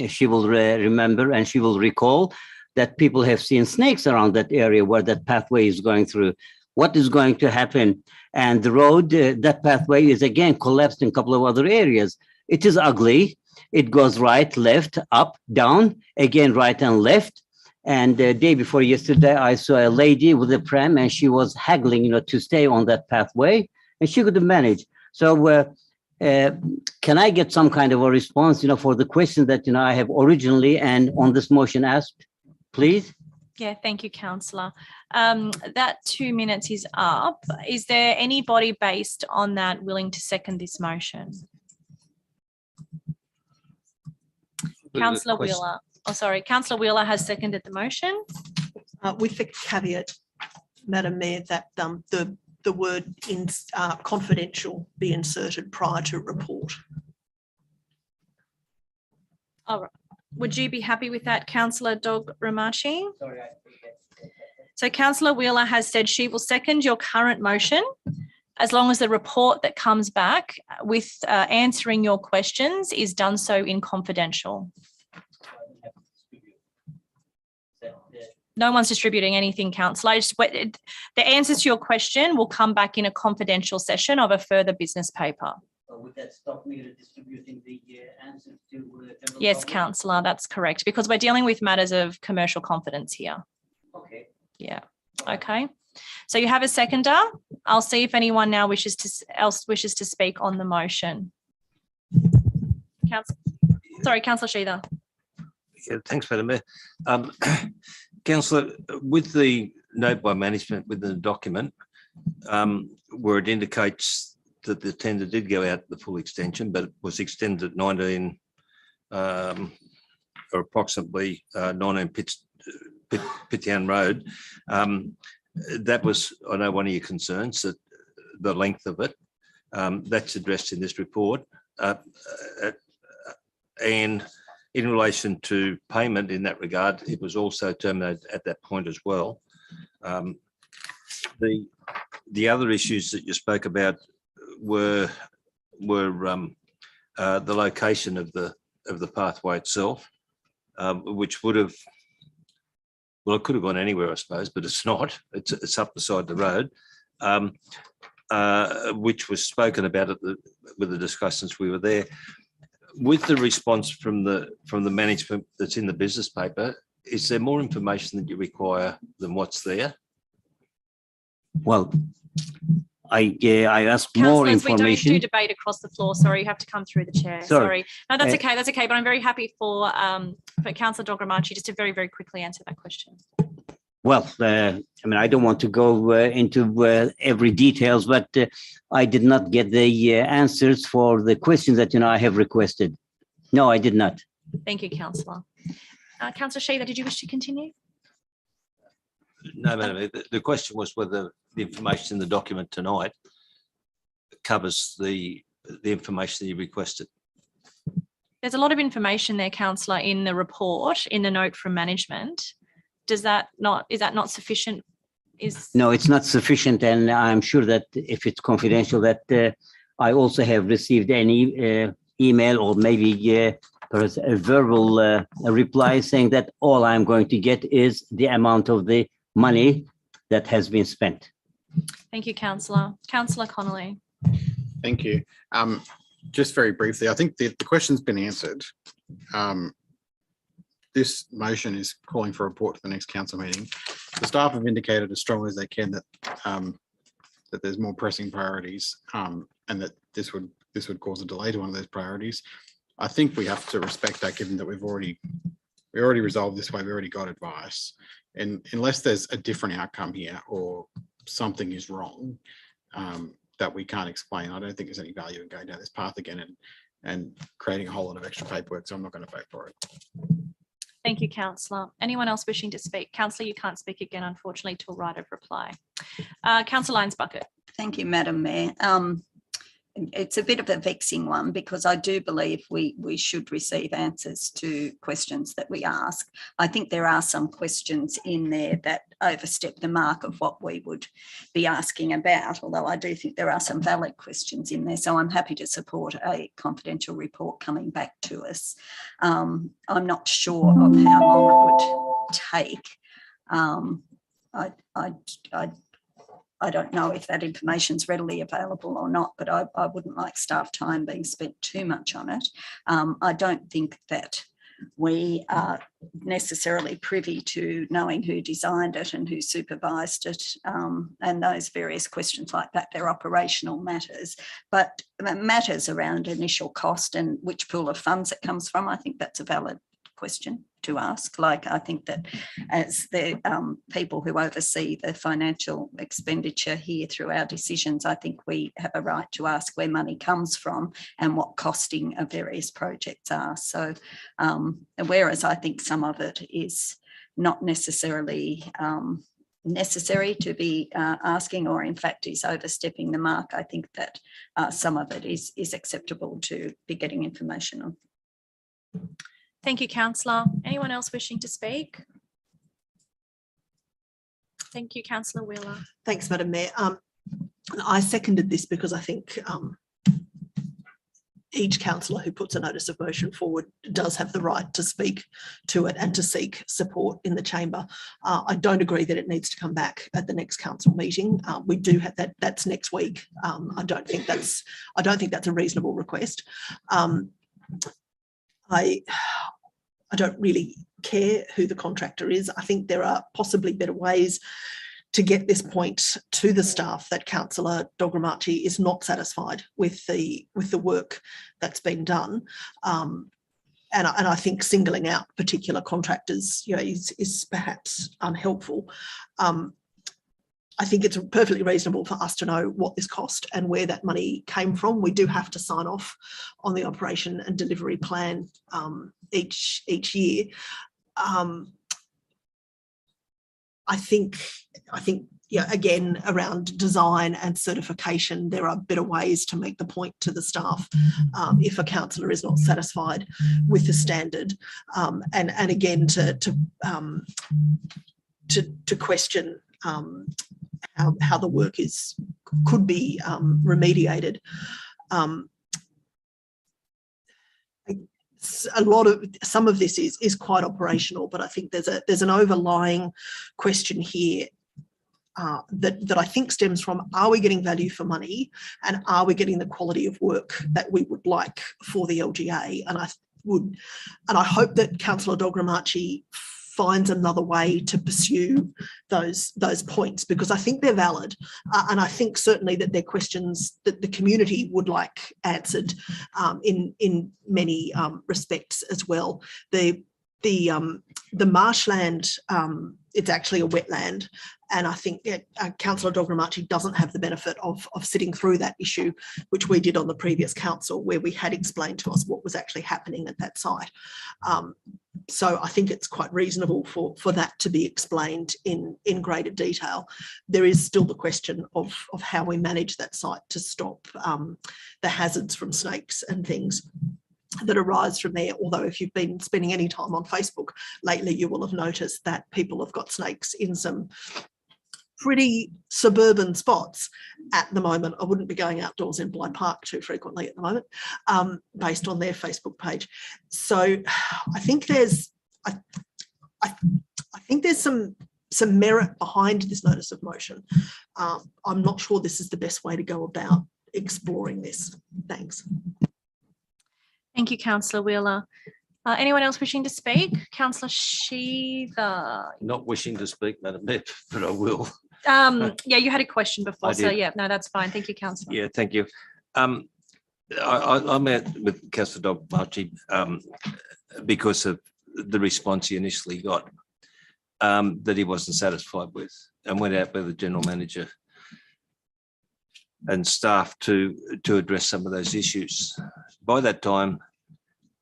she will remember and she will recall that people have seen snakes around that area where that pathway is going through. What is going to happen? And the road, that pathway is again collapsed in a couple of other areas. It is ugly. It goes right, left, up, down, again, right and left. And the day before yesterday, I saw a lady with a pram and she was haggling, to stay on that pathway and she couldn't manage. So can I get some kind of a response, for the question that, I have originally and on this motion asked, please? Yeah, thank you, Councillor. That 2 minutes is up. Is there anybody based on that willing to second this motion? Councillor Wheeler. Oh, sorry. Councillor Wheeler has seconded the motion. With the caveat, Madam Mayor, that the word confidential be inserted prior to report. All right. Would you be happy with that, Councillor Dogramachi? Sorry, So Councillor Wheeler has said she will second your current motion as long as the report that comes back with answering your questions is done so in confidential. No one's distributing anything, Councillor. The answers to your question will come back in a confidential session of a further business paper. Would that stop me distributing the answers to general Yes, public? Councillor, that's correct, because we're dealing with matters of commercial confidence here. Okay. Yeah. Okay. So you have a seconder. I'll see if anyone now wishes to speak on the motion. Councillor. Sorry, Councillor Sheether. Yeah, thanks, Madam Mayor. Councillor, with the note by management within the document, where it indicates that the tender did go out the full extension, but it was extended at 19 or approximately 19 Pittown Road. That was, I know, one of your concerns, that the length of it. That's addressed in this report. And in relation to payment in that regard, it was also terminated at that point as well. The other issues that you spoke about were the location of the pathway itself, which would have, well, it could have gone anywhere, I suppose, but it's not. It's up the side of the road, which was spoken about with the discussions we were there. With the response from the management that's in the business paper, is there more information that you require than what's there? Well, I asked more Councillors, information. we don't do debate across the floor. Sorry, you have to come through the chair. Sorry. No, that's okay. That's okay. But I'm very happy for Councillor Dogramachi just to very, very quickly answer that question. Well, I mean, I don't want to go into every details, but I did not get the answers for the questions that I have requested. No, I did not. Thank you, Councillor. Councillor Sheether, did you wish to continue? No, Madam Mayor. The question was whether the information in the document tonight covers the information that you requested. There's a lot of information there, Councillor, in the report, in the note from management. Is that not sufficient? No, it's not sufficient, and I'm sure that if it's confidential, that I also have received any email or maybe perhaps a verbal reply saying that all I'm going to get is the amount of the money that has been spent. Thank you, Councillor. Councillor Connolly. Thank you. Just very briefly, I think the question's been answered. This motion is calling for a report to the next council meeting. The staff have indicated as strongly as they can that that there's more pressing priorities, and that this would cause a delay to one of those priorities. I think we have to respect that, given that we already resolved this way. We already got advice, and unless there's a different outcome here or something is wrong that we can't explain, I don't think there's any value in going down this path again and creating a whole lot of extra paperwork. So I'm not going to vote for it. Thank you, Councillor. Anyone else wishing to speak? Councillor, you can't speak again, unfortunately, till right of reply. Councillor Lyons-Bucket. Thank you, Madam Mayor. It's a bit of a vexing one because I do believe we should receive answers to questions that we ask. I think there are some questions in there that overstep the mark of what we would be asking about, although I do think there are some valid questions in there. So I'm happy to support a confidential report coming back to us. I'm not sure of how long it would take. I don't know if that information is readily available or not, but I wouldn't like staff time being spent too much on it. I don't think that we are necessarily privy to knowing who designed it and who supervised it, and those various questions like that. They're operational matters, but matters around initial cost and which pool of funds it comes from, I think that's a valid question to ask. Like, I think that as the people who oversee the financial expenditure here through our decisions, I think we have a right to ask where money comes from and what costing of various projects are. So whereas I think some of it is not necessarily necessary to be asking, or in fact is overstepping the mark, I think that some of it is acceptable to be getting information on. Thank you, Councillor. Anyone else wishing to speak? Thank you, Councillor Wheeler. Thanks, Madam Mayor. I seconded this because I think each councillor who puts a notice of motion forward does have the right to speak to it and to seek support in the chamber. I don't agree that it needs to come back at the next council meeting. We do have that. That's next week. I don't think that's a reasonable request. I don't really care who the contractor is. I think there are possibly better ways to get this point to the staff that Councillor Dogramachi is not satisfied with the work that's been done. I think singling out particular contractors, is perhaps unhelpful. I think it's perfectly reasonable for us to know what this cost and where that money came from. We do have to sign off on the operation and delivery plan each year. I think, again, around design and certification, there are better ways to make the point to the staff if a councillor is not satisfied with the standard, and again to question how the work could be remediated. Some of this is quite operational, but I think there's an overlying question here that I think stems from: are we getting value for money, and are we getting the quality of work that we would like for the LGA? And I hope that Councillor Dogramachi finds another way to pursue those points, because I think they're valid, and I think certainly that they're questions that the community would like answered in many respects as well. The marshland, it's actually a wetland, and I think Councillor Dogramachi doesn't have the benefit of sitting through that issue, which we did on the previous council, where we had explained to us what was actually happening at that site. So I think it's quite reasonable for that to be explained in greater detail. There is still the question of how we manage that site to stop the hazards from snakes and things that arise from there. Although if you've been spending any time on Facebook lately, you will have noticed that people have got snakes in some pretty suburban spots at the moment. I wouldn't be going outdoors in Blythe Park too frequently at the moment, based on their Facebook page. So I think there's some merit behind this notice of motion. I'm not sure this is the best way to go about exploring this. Thanks. Thank you, Councillor Wheeler. Anyone else wishing to speak? Councillor Shiva. Not wishing to speak, Madam Mayor, but I will. Yeah, you had a question before, so yeah, no, that's fine. Thank you, Councillor. Yeah, thank you. I met with Councillor Dogramachi because of the response he initially got that he wasn't satisfied with, and went out with the General Manager and staff to address some of those issues. By that time,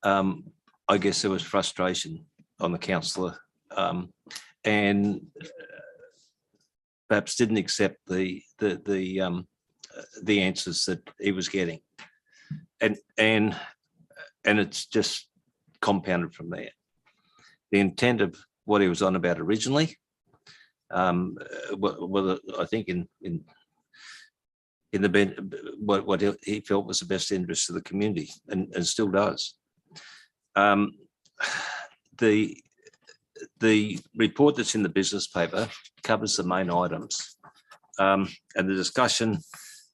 I guess there was frustration on the councillor, and perhaps didn't accept the answers that he was getting, and it's just compounded from there. The intent of what he was on about originally, well, I think in what he felt was the best interest of the community, and still does. The report that's in the business paper covers the main items, and the discussion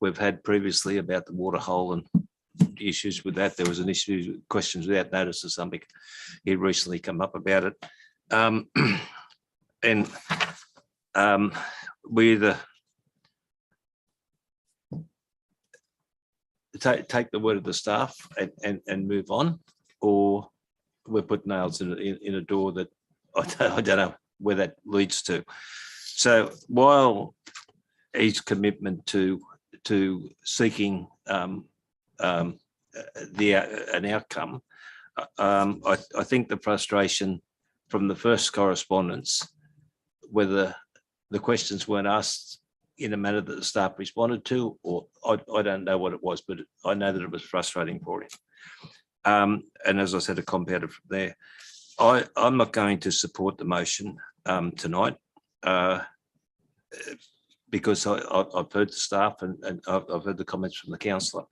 we've had previously about the water hole and issues with that. There was an issue, questions without notice or something. He recently come up about it, and we either take the word of the staff and move on, or we put nails in a door that I don't know where that leads to. So while his commitment to seeking an outcome, I think the frustration from the first correspondence, whether the questions weren't asked in a manner that the staff responded to, or I don't know what it was, but I know that it was frustrating for him. And as I said, it compounded from there. I'm not going to support the motion tonight because I've heard the staff and I've heard the comments from the councillor,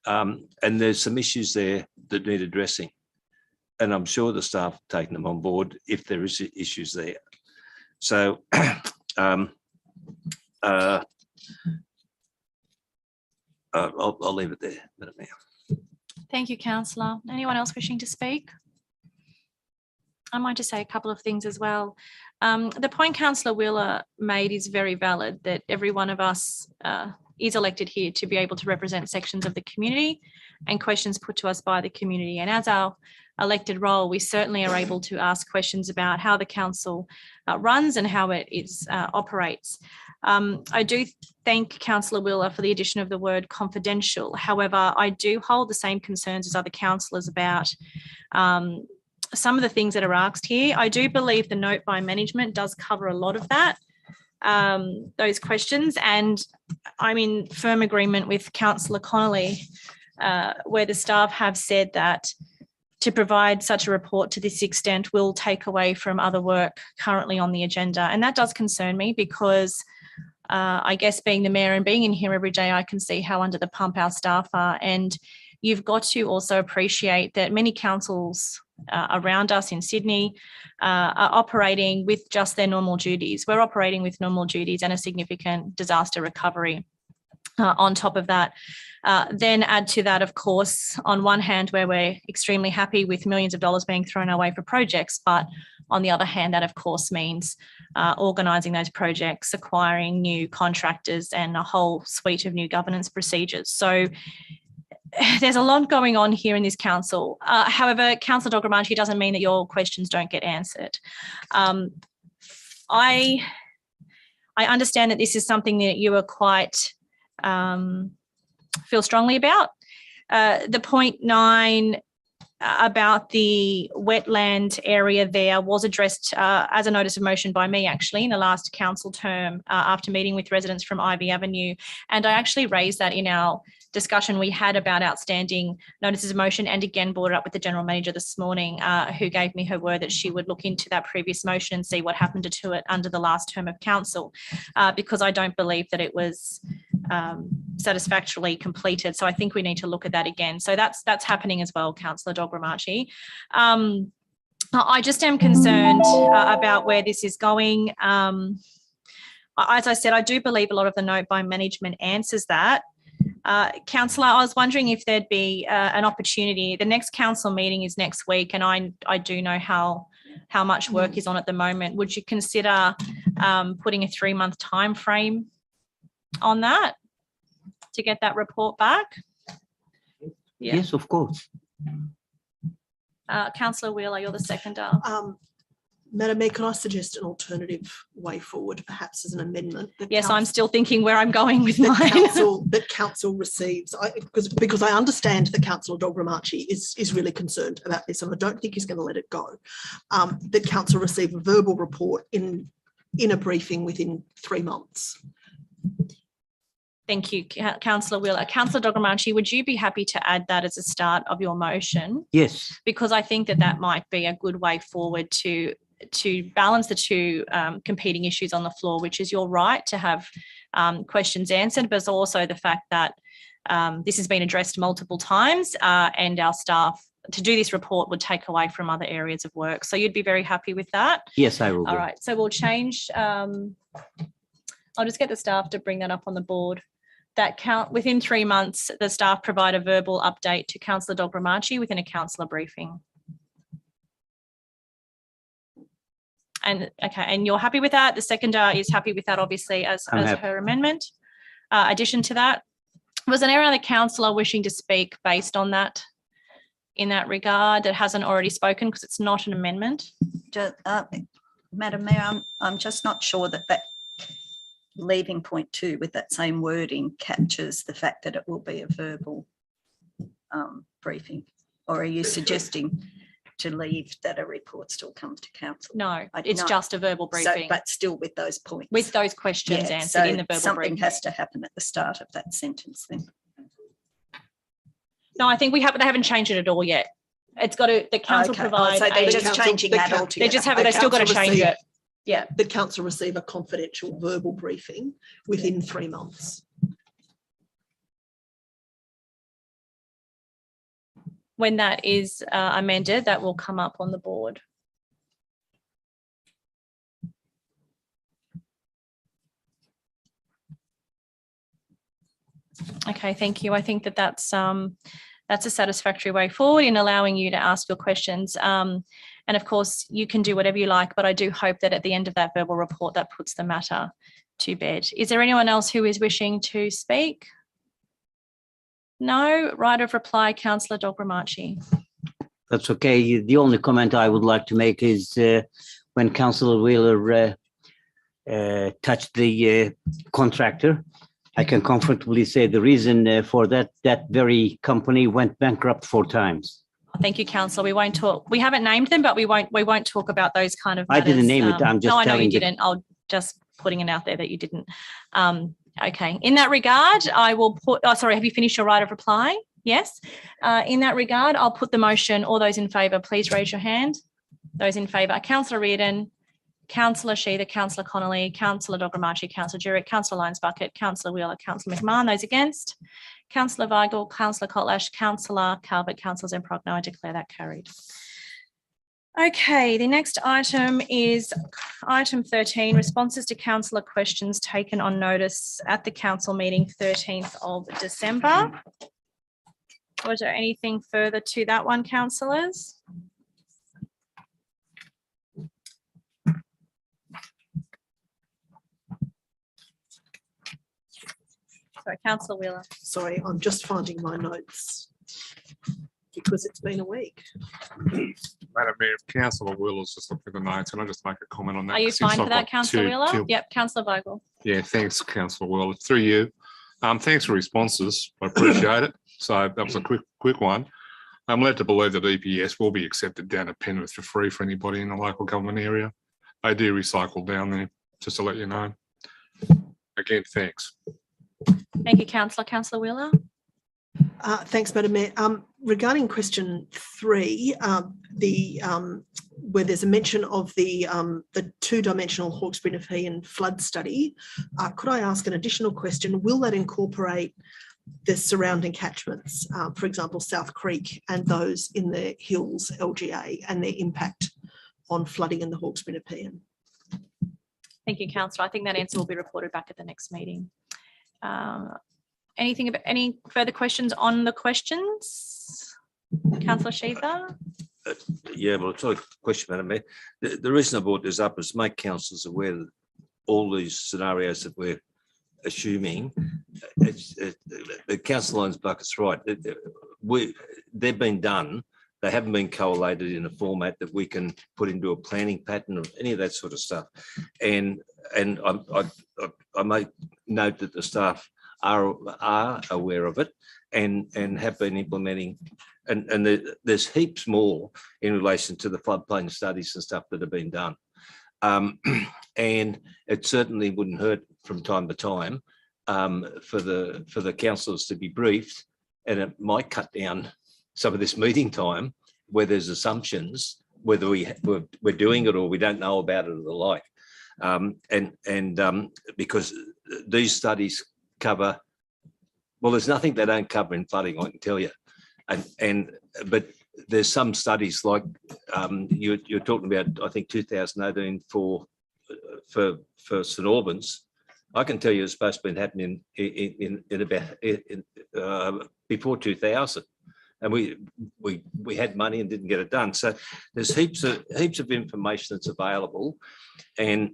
and there's some issues there that need addressing, and I'm sure the staff have taken them on board if there is issues there. So I'll leave it there, Madam Mayor. Thank you, Councillor. Anyone else wishing to speak? I might just say a couple of things as well. The point Councillor Wheeler made is very valid, that every one of us is elected here to be able to represent sections of the community and questions put to us by the community. And as our elected role, we certainly are able to ask questions about how the council runs and how it operates. I do thank Councillor Wheeler for the addition of the word confidential. However, I do hold the same concerns as other councillors about some of the things that are asked here. I do believe the note by management does cover a lot of that, those questions, and I'm in firm agreement with Councillor Connolly, where the staff have said that to provide such a report to this extent will take away from other work currently on the agenda. And that does concern me because I guess being the mayor and being in here every day, I can see how under the pump our staff are. And you've got to also appreciate that many councils around us in Sydney are operating with just their normal duties. We're operating with normal duties and a significant disaster recovery on top of that. Then add to that, of course, on one hand, where we're extremely happy with millions of dollars being thrown away for projects, but on the other hand, that of course means organising those projects, acquiring new contractors and a whole suite of new governance procedures. So there's a lot going on here in this council. However, Councillor Dogramacci, doesn't mean that your questions don't get answered. I understand that this is something that you are quite feel strongly about. The point 9 about the wetland area there was addressed as a notice of motion by me actually in the last council term after meeting with residents from Ivy Avenue. And I actually raised that in our discussion we had about outstanding notices of motion, and again brought it up with the general manager this morning, who gave me her word that she would look into that previous motion and see what happened to it under the last term of council, because I don't believe that it was satisfactorily completed. So I think we need to look at that again. So that's happening as well, Councillor Dogramacci. I just am concerned about where this is going. As I said, I do believe a lot of the note by management answers that. Councillor, I was wondering if there'd be an opportunity. The next council meeting is next week, and I do know how much work is on at the moment. Would you consider putting a 3-month time frame on that to get that report back? Yeah. Yes, of course. Councillor Wheeler, you're the seconder. Madam Mayor, can I suggest an alternative way forward, perhaps as an amendment? Yes, I'm still thinking where I'm going with mine. That council receives, because I understand that Councillor Dogramacci is really concerned about this, and I don't think he's going to let it go. That council receive a verbal report in a briefing within 3 months. Thank you, Councillor Wheeler. Councillor Dogramacci, would you be happy to add that as a start of your motion? Yes. Because I think that might be a good way forward to balance the two competing issues on the floor, which is your right to have questions answered, but also the fact that this has been addressed multiple times and our staff to do this report would take away from other areas of work. So you'd be very happy with that? Yes, I will. All right, so we'll change. I'll just get the staff to bring that up on the board. That within 3 months, the staff provide a verbal update to Councillor Dogramacci within a councillor briefing. And okay, and you're happy with that? The seconder is happy with that, obviously, as her amendment. Addition to that, was there any other councillor wishing to speak based on that, in that regard, that hasn't already spoken, because it's not an amendment? Madam Mayor, I'm just not sure that leaving point 2 with that same wording captures the fact that it will be a verbal briefing. Or are you suggesting to leave that a report still comes to council? No, it's just a verbal briefing. So, but still with those points. With those questions answered in the verbal something briefing. has to happen at the start of that sentence then. No, I think they haven't changed it at all yet. It's got to, the council provide. So they're just changing that altogether. They just have it, they've still got to change it. Yeah. The council receive a confidential verbal briefing within 3 months. When that is amended, that will come up on the board. Okay, thank you. I think that's a satisfactory way forward in allowing you to ask your questions. And of course, you can do whatever you like, but I do hope that at the end of that verbal report, that puts the matter to bed. Is there anyone else who is wishing to speak? No? Right of reply, Councillor Dogramacci. that's okay. The only comment I would like to make is when Councillor Wheeler touched the contractor, I can comfortably say the reason for that very company went bankrupt 4 times. Thank you, councillor. We won't talk. We haven't named them, but we won't talk about those kind of I matters. didn't name it. I'm just no, I know telling you didn't. I'll just putting it out there that you didn't. Okay. In that regard, I will put. Oh, sorry. Have you finished your right of reply? Yes. In that regard, I'll put the motion. All those in favour, please raise your hand. Those in favour: Councillor Reardon, Councillor Sheether, Councillor Connolly, Councillor Dogramachi, Councillor Jurek, Councillor Lyons Bucket, Councillor Wheeler, Councillor McMahon. Those against: Councillor Weigel, Councillor Kotlash, Councillor Calvert, Councillor Zemprogno. I declare that carried. Okay, the next item is item 13, responses to councillor questions taken on notice at the council meeting 13th of December. Was there anything further to that one, councillors? Sorry, Councillor Wheeler. Sorry, I'm just finding my notes because it's been a week. Madam Mayor, if Councillor Wheeler's just looked at the notes, can I just make a comment on that? Are you Since fine for I've that, got Councillor Wheeler? two- Yep, Councillor Weigel. Yeah, thanks, Councillor Wheeler. Through you. Thanks for responses. I appreciate it. So that was a quick one. I'm led to believe that EPS will be accepted down at Penrith for free for anybody in the local government area. They do recycle down there, just to let you know. Again, thanks. Thank you, Councillor. Councillor Wheeler. Thanks, Madam Mayor. Regarding question 3, where there's a mention of the 2-dimensional Hawkesbury-Nepean flood study, could I ask an additional question? Will that incorporate the surrounding catchments, for example, South Creek and those in the hills, LGA, and their impact on flooding in the Hawkesbury-Nepean? Thank you, Councillor. I think that answer will be reported back at the next meeting. Any further questions on the questions? Councillor Sheether? Yeah, well, it's not a question, Madam Mayor. The reason I brought this up is to make councillors aware that all these scenarios that we're assuming, the council Lyons Bucket's right. They've been done. They haven't been collated in a format that we can put into a planning pattern or any of that sort of stuff. And I make note that the staff are aware of it and have been implementing, and there's heaps more in relation to the floodplain studies and stuff that have been done. And it certainly wouldn't hurt from time to time for the councillors to be briefed, and it might cut down some of this meeting time where there's assumptions whether we're doing it or we don't know about it or the like. Because these studies cover, well, there's nothing they don't cover in flooding, I can tell you. But there's some studies like you're talking about, I think 2018 for St Albans. I can tell you it's supposed to be happening in about before 2000. And we had money and didn't get it done. So there's heaps of information that's available, and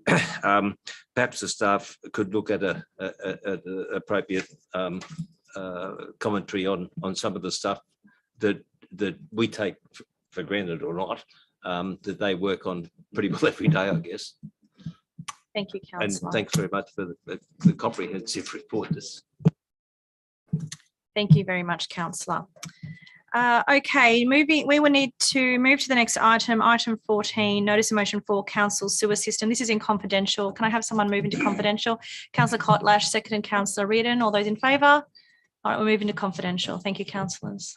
perhaps the staff could look at a appropriate commentary on some of the stuff that we take for granted or not, that they work on pretty well every day, I guess. Thank you, And Councillor. thanks very much for the comprehensive report. Thank you very much, Councillor. Okay, we will need to move to the next item, item 14, notice of motion for council sewer system. This is in confidential. Can I have someone move into confidential? Councillor Kotlash, second, and Councillor Reardon. All those in favour? All right, we'll move into confidential. Thank you, councillors.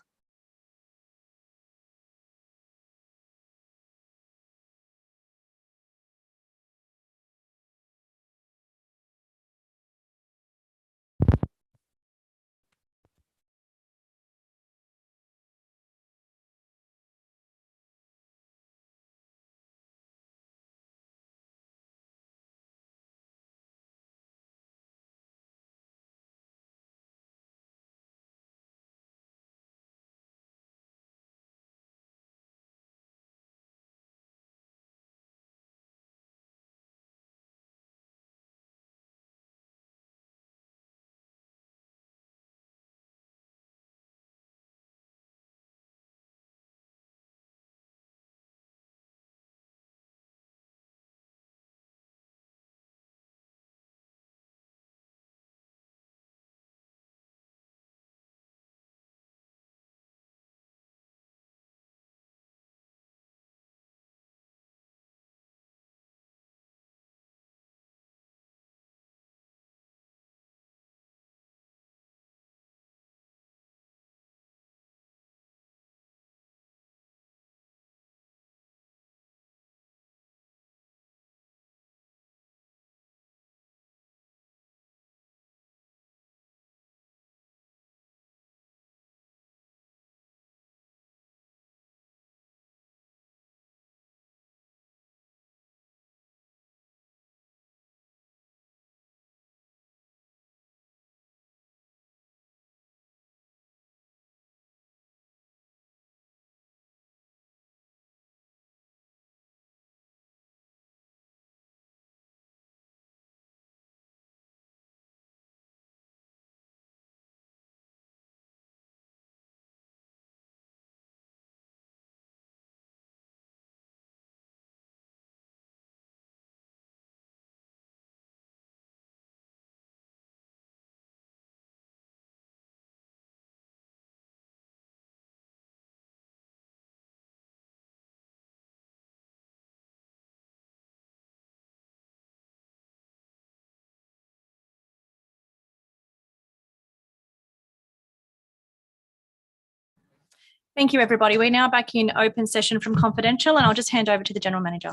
Thank you, everybody. We're now back in open session from confidential, and I'll just hand over to the General Manager.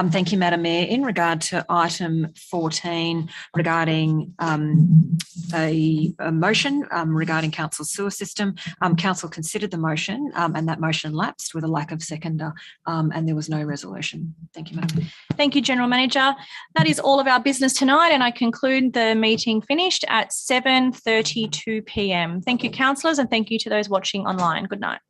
Thank you, Madam Mayor. In regard to item 14 regarding a motion regarding council's sewer system, council considered the motion and that motion lapsed with a lack of seconder and there was no resolution. Thank you, Madam Mayor. Thank you, General Manager. That is all of our business tonight, and I conclude the meeting finished at 7:32 p.m. Thank you, councillors, and thank you to those watching online. Good night.